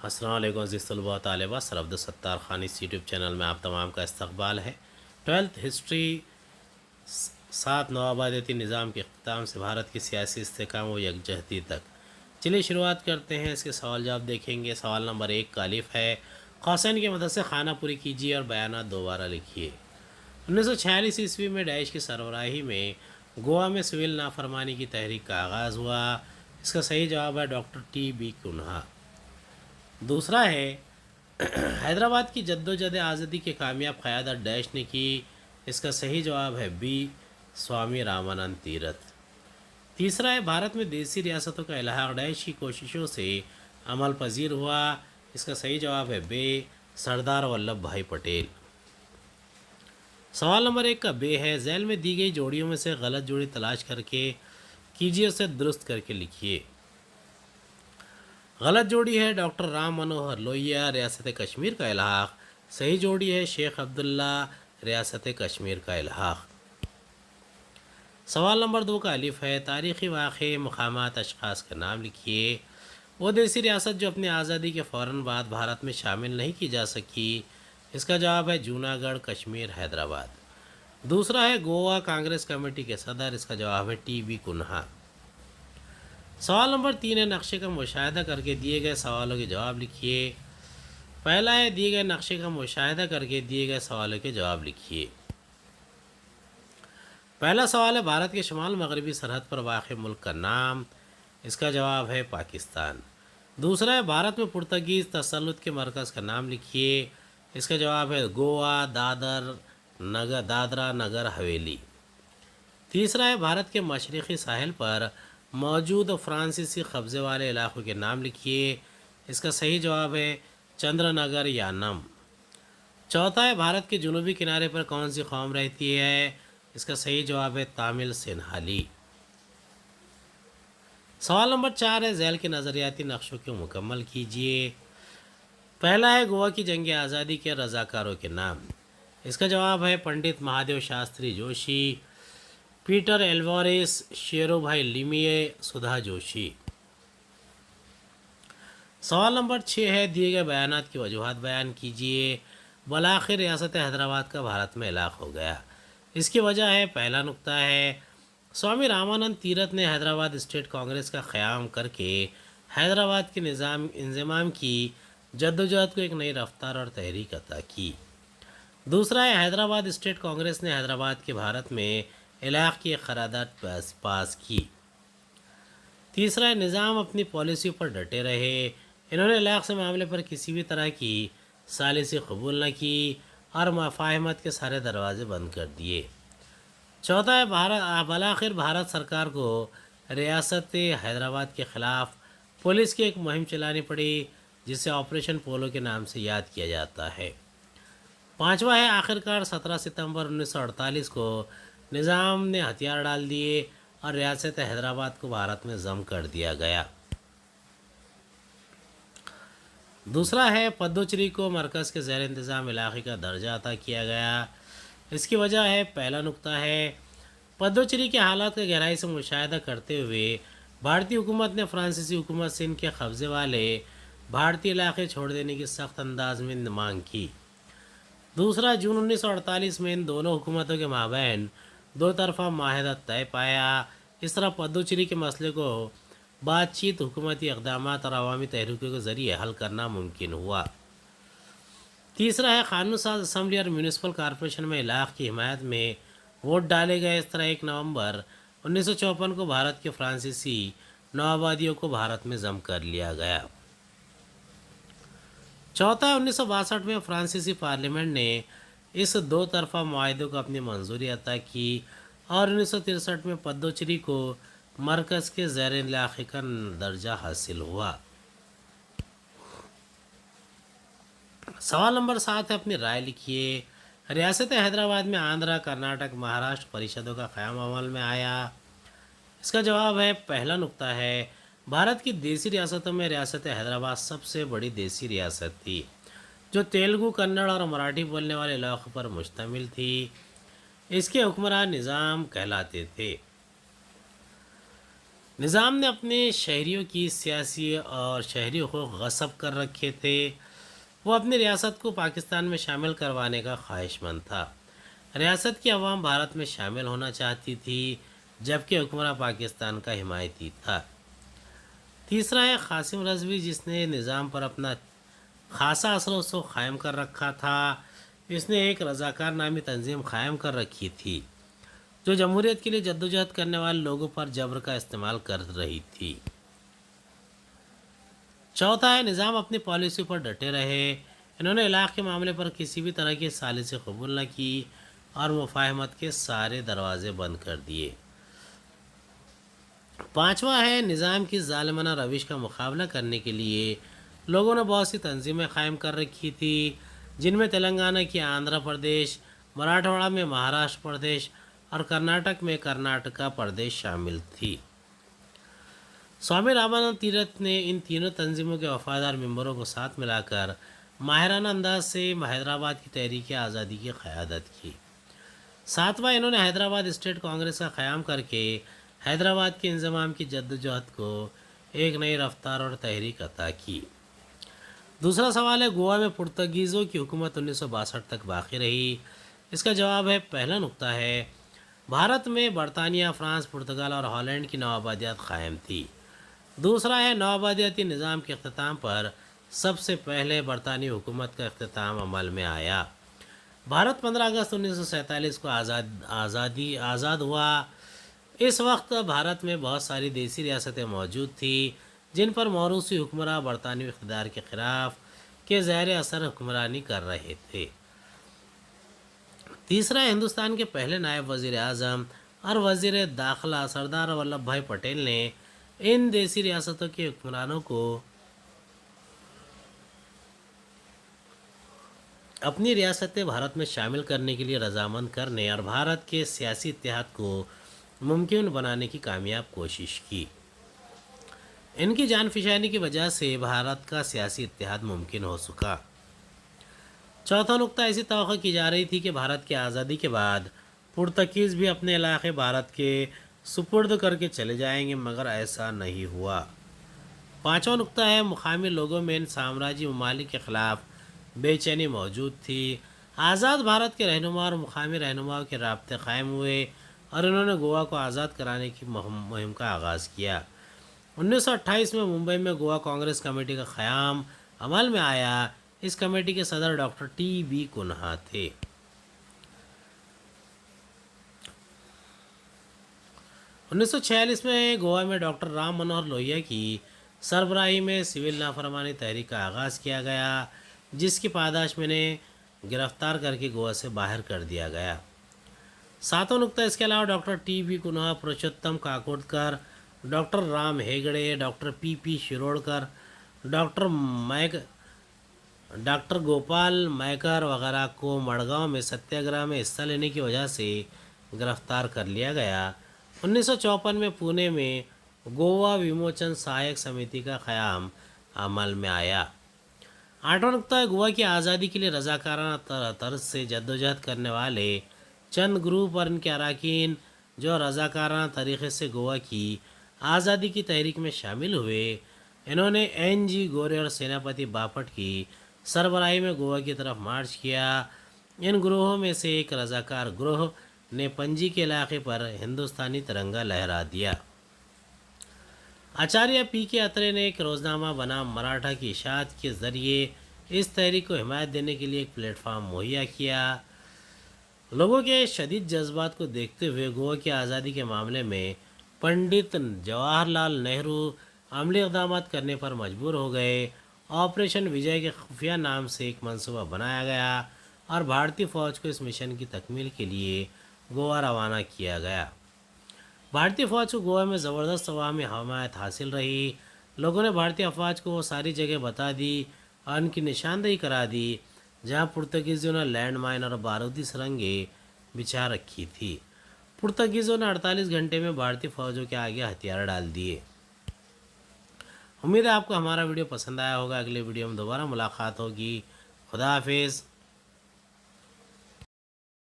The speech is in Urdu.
السلام علیکم عزیز طلباء و طالبات، سر عبدالستار خان اس یوٹیوب چینل میں آپ تمام کا استقبال ہے۔ 12th ہسٹری 7 نوآبادیاتی نظام کے اختتام سے بھارت کی سیاسی استحکام و یکجہتی تک۔ چلیے شروعات کرتے ہیں، اس کے سوال جواب دیکھیں گے۔ سوال نمبر 1 کا الف ہے، قوسین کی مدد سے خانہ پوری کیجیے اور بیانات دوبارہ لکھیے۔ 1946 عیسوی میں ڈیش کی سربراہی میں گوا میں سول نافرمانی کی تحریک کا آغاز ہوا۔ اس کا صحیح جواب ہے ڈاکٹر ٹی بی کنہا۔ دوسرا ہے، حیدرآباد کی جدوجہد آزادی کی کامیاب قیادت ڈیش نے کی۔ اس کا صحیح جواب ہے بی، سوامی رامانند تیرتھ۔ تیسرا ہے، بھارت میں دیسی ریاستوں کا الحاق ڈیش کی کوششوں سے عمل پذیر ہوا۔ اس کا صحیح جواب ہے بے، سردار ولبھ بھائی پٹیل۔ سوال نمبر 1 کا بے ہے، ذیل میں دی گئی جوڑیوں میں سے غلط جوڑی تلاش کر کے کیجیے، اسے درست کر کے لکھیے۔ غلط جوڑی ہے ڈاکٹر رام منوہر لوہیا، ریاست کشمیر کا الحاق۔ صحیح جوڑی ہے شیخ عبداللہ، ریاست کشمیر کا الحاق۔ سوال نمبر 2 کا الف ہے، تاریخی واقعے، مقامات، اشخاص کا نام لکھیے۔ وہ دیسی ریاست جو اپنی آزادی کے فوراً بعد بھارت میں شامل نہیں کی جا سکی۔ اس کا جواب ہے جوناگڑھ، کشمیر، حیدرآباد۔ دوسرا ہے، گوا کانگریس کمیٹی کے صدر۔ اس کا جواب ہے ٹی بی کنہا۔ سوال نمبر 3 ہے، نقشے کا مشاہدہ کر کے دیے گئے سوالوں کے جواب لکھیے۔ پہلا ہے، دیے گئے نقشے کا مشاہدہ کر کے دیے گئے سوالوں کے جواب لکھیے۔ پہلا سوال ہے، بھارت کے شمال مغربی سرحد پر واقع ملک کا نام۔ اس کا جواب ہے پاکستان۔ دوسرا ہے، بھارت میں پرتگیز تسلط کے مرکز کا نام لکھیے۔ اس کا جواب ہے گوا، دادرا نگر حویلی۔ تیسرا ہے، بھارت کے مشرقی ساحل پر موجود فرانسیسی قبضے والے علاقوں کے نام لکھیے۔ اس کا صحیح جواب ہے چندر نگر یا نم۔ چوتھا ہے، بھارت کے جنوبی کنارے پر کون سی قوم رہتی ہے؟ اس کا صحیح جواب ہے تامل سنہالی۔ سوال نمبر 4 ہے، ذیل کے نظریاتی نقشوں کو مکمل کیجیے۔ پہلا ہے، گوا کی جنگ آزادی کے رضاکاروں کے نام۔ اس کا جواب ہے پنڈت مہادیو شاستری جوشی، پیٹر ایلوارس، شیرو بھائی لیمیے، سدھا جوشی۔ سوال نمبر 6 ہے، دیے گئے بیانات کی وجوہات بیان کیجیے۔ بالآخر ریاست حیدرآباد کا بھارت میں الحاق ہو گیا۔ اس کی وجہ ہے، پہلا نقطہ ہے، سوامی رامانند تیرتھ نے حیدرآباد اسٹیٹ کانگریس کا قیام کر کے حیدرآباد کے انضمام کی جدوجہد کو ایک نئی رفتار اور تحریک عطا کی۔ دوسرا ہے، حیدرآباد اسٹیٹ کانگریس نے حیدرآباد کے بھارت میں الحاق کی ایک قرارداد پاس کی۔ تیسرا ہے، نظام اپنی پالیسی پر ڈٹے رہے۔ انہوں نے الحاق سے معاملے پر کسی بھی طرح کی ثالثی قبول نہ کی اور مفاہمت کے سارے دروازے بند کر دیے۔ چوتھا ہے، بالآخر بھارت سرکار کو ریاست حیدرآباد کے خلاف پولیس کی ایک مہم چلانی پڑی، جسے آپریشن پولو کے نام سے یاد کیا جاتا ہے۔ پانچواں ہے، آخرکار 17 ستمبر 1948 کو نظام نے ہتھیار ڈال دیے اور ریاست حیدرآباد کو بھارت میں ضم کر دیا گیا۔ دوسرا ہے، پدوچیری کو مرکز کے زیر انتظام علاقے کا درجہ عطا کیا گیا۔ اس کی وجہ ہے، پہلا نقطہ ہے، پدوچیری کے حالات کا گہرائی سے مشاہدہ کرتے ہوئے بھارتی حکومت نے فرانسیسی حکومت سے ان کے قبضے والے بھارتی علاقے چھوڑ دینے کی سخت انداز میں مانگ کی۔ دوسرا، جون 1948 میں ان دونوں حکومتوں کے مابین دو طرفہ معاہدہ طے پایا۔ اس طرح پدوچیری کے مسئلے کو بات چیت، حکومتی اقدامات اور عوامی تحریکوں کے ذریعے حل کرنا ممکن ہوا۔ تیسرا ہے، قانون ساز اسمبلی اور میونسپل کارپوریشن میں الحاق کی حمایت میں ووٹ ڈالے گئے۔ اس طرح 1 نومبر 1954 کو بھارت کے فرانسیسی نوآبادیوں کو بھارت میں ضم کر لیا گیا۔ چوتھا، 1962 میں فرانسیسی پارلیمنٹ نے اس دو طرفہ معاہدے کو اپنی منظوری عطا کی اور 1963 میں پدوچیری کو مرکز کے زیر علاقے کا درجہ حاصل ہوا۔ سوال نمبر 7 ہے، اپنی رائے لکھیے۔ ریاست حیدرآباد میں آندھرا، کرناٹک، مہاراشٹر پریشدوں کا قیام عمل میں آیا۔ اس کا جواب ہے، پہلا نقطہ ہے، بھارت کی دیسی ریاستوں میں ریاست حیدرآباد سب سے بڑی دیسی ریاست تھی، جو تیلگو، کنڑ اور مراٹھی بولنے والے علاقوں پر مشتمل تھی۔ اس کے حکمران نظام کہلاتے تھے۔ نظام نے اپنے شہریوں کی سیاسی اور شہری حقوق غصب کر رکھے تھے۔ وہ اپنی ریاست کو پاکستان میں شامل کروانے کا خواہش مند تھا۔ ریاست کی عوام بھارت میں شامل ہونا چاہتی تھی، جبکہ حکمراں پاکستان کا حمایتی تھا۔ تیسرا ہے قاسم رضوی، جس نے نظام پر اپنا خاصا اثر و رسوخ قائم کر رکھا تھا۔ اس نے ایک رضاکار نامی تنظیم قائم کر رکھی تھی جو جمہوریت کے لیے جدوجہد کرنے والے لوگوں پر جبر کا استعمال کر رہی تھی۔ چوتھا ہے نظام اپنی پالیسی پر ڈٹے رہے۔ انہوں نے علاقے کے معاملے پر کسی بھی طرح کی سازشیں قبول نہ کی اور مفاہمت کے سارے دروازے بند کر دیے۔ پانچواں ہے نظام کی ظالمانہ روش کا مقابلہ کرنے کے لیے لوگوں نے بہت سی تنظیمیں قائم کر رکھی تھی، جن میں تلنگانہ کی آندھرا پردیش، مراٹھواڑہ میں مہاراشٹر پردیش اور کرناٹک میں کرناٹکا پردیش شامل تھی۔ سوامی رامانند تیرتھ نے ان تینوں تنظیموں کے وفادار ممبروں کو ساتھ ملا کر ماہرانہ انداز سے حیدرآباد کی تحریک آزادی کی قیادت کی۔ ساتواں، انہوں نے حیدرآباد اسٹیٹ کانگریس کا قیام کر کے حیدرآباد کے انضمام کی جدوجہد کو ایک نئی رفتار اور تحریک عطا کی۔ دوسرا سوال ہے گوا میں پرتگیزوں کی حکومت 1962 تک باقی رہی۔ اس کا جواب ہے، پہلا نقطہ ہے بھارت میں برطانیہ، فرانس، پرتگال اور ہالینڈ کی نوآبادیات قائم تھی۔ دوسرا ہے نوآبادیاتی نظام کے اختتام پر سب سے پہلے برطانوی حکومت کا اختتام عمل میں آیا۔ بھارت 15 اگست 1947 کو آزاد ہوا۔ اس وقت بھارت میں بہت ساری دیسی ریاستیں موجود تھیں جن پر موروثی حکمراں برطانوی اقتدار کے خلاف کے زیر اثر حکمرانی کر رہے تھے۔ تیسرا، ہندوستان کے پہلے نائب وزیر اعظم اور وزیر داخلہ سردار ولبھ بھائی پٹیل نے ان دیسی ریاستوں کے حکمرانوں کو اپنی ریاستیں بھارت میں شامل کرنے کے لیے رضامند کرنے اور بھارت کے سیاسی اتحاد کو ممکن بنانے کی کامیاب کوشش کی۔ ان کی جان فشانی کی وجہ سے بھارت کا سیاسی اتحاد ممکن ہو سکا۔ چوتھا نقطہ، ایسی توقع کی جا رہی تھی کہ بھارت کی آزادی کے بعد پرتگیز بھی اپنے علاقے بھارت کے سپرد کر کے چلے جائیں گے، مگر ایسا نہیں ہوا۔ پانچواں نقطہ ہے مقامی لوگوں میں ان سامراجی ممالک کے خلاف بے چینی موجود تھی۔ آزاد بھارت کے رہنما اور مقامی رہنماؤں کے رابطے قائم ہوئے اور انہوں نے گوا کو آزاد کرانے کی مہم کا آغاز کیا۔ 1928 میں ممبئی میں گوا کانگریس کمیٹی کا قیام عمل میں آیا۔ اس کمیٹی کے صدر ڈاکٹر ٹی بی کنہا تھے۔ 1946 میں گوا میں ڈاکٹر رام منوہر لوہیا کی سربراہی میں سول نافرمانی تحریک کا آغاز کیا گیا، جس کی پاداش میں نے گرفتار کر کے گوا سے باہر کر دیا گیا۔ ساتواں نقطہ، اس کے علاوہ doctor T B Kunha, Purushottam Kakodkar, doctor Ram Hegde, doctor P Shirodkar, doctor Gopal Mekar وغیرہ کو مڑگاؤں میں ستیہ گرہ میں حصہ لینے کی وجہ سے گرفتار کر لیا گیا۔ 1954 میں پونے میں گوا وموچن سہایک سمیتی کا قیام عمل میں آیا۔ آٹھواں نقطہ ہے گوا کی آزادی کے لیے رضاکارانہ طرز سے جدوجہد کرنے والے چند گروپ اور ان کے اراکین جو رضاکارانہ طریقے سے گوا کی آزادی کی تحریک میں شامل ہوئے۔ انہوں نے این جی گورے اور سیناپتی باپٹ کی سربراہی میں گوا کی طرف مارچ کیا۔ ان گروہوں میں سے ایک رضاکار گروہ نے پنجی کے علاقے پر ہندوستانی ترنگا لہرا دیا۔ آچاریہ پی کے اترے نے ایک روزنامہ بنام مراٹھا کی اشاعت کے ذریعے اس تحریک کو حمایت دینے کے لیے ایک پلیٹ فارم مہیا کیا۔ لوگوں کے شدید جذبات کو دیکھتے ہوئے گوا کی آزادی کے معاملے میں پنڈت جواہر لال نہرو عملی اقدامات کرنے پر مجبور ہو گئے۔ آپریشن وجے کے خفیہ نام سے ایک منصوبہ بنایا گیا اور بھارتی فوج کو اس مشن کی تکمیل کے لیے گوا روانہ کیا گیا۔ بھارتی فوج کو گوا میں زبردست عوامی حمایت حاصل رہی۔ لوگوں نے بھارتی افواج کو وہ ساری جگہ بتا دی اور ان کی نشاندہی کرا دی جہاں پرتگیزوں نے لینڈ مائن اور بارودی سرنگیں بچھا رکھی تھی۔ پرتگیزوں نے 48 گھنٹے میں بھارتی فوجوں کے آگے ہتھیار ڈال دیے۔ امید ہے آپ کو ہمارا ویڈیو پسند آیا ہوگا۔ اگلے ویڈیو میں دوبارہ ملاقات ہوگی۔ خدا حافظ۔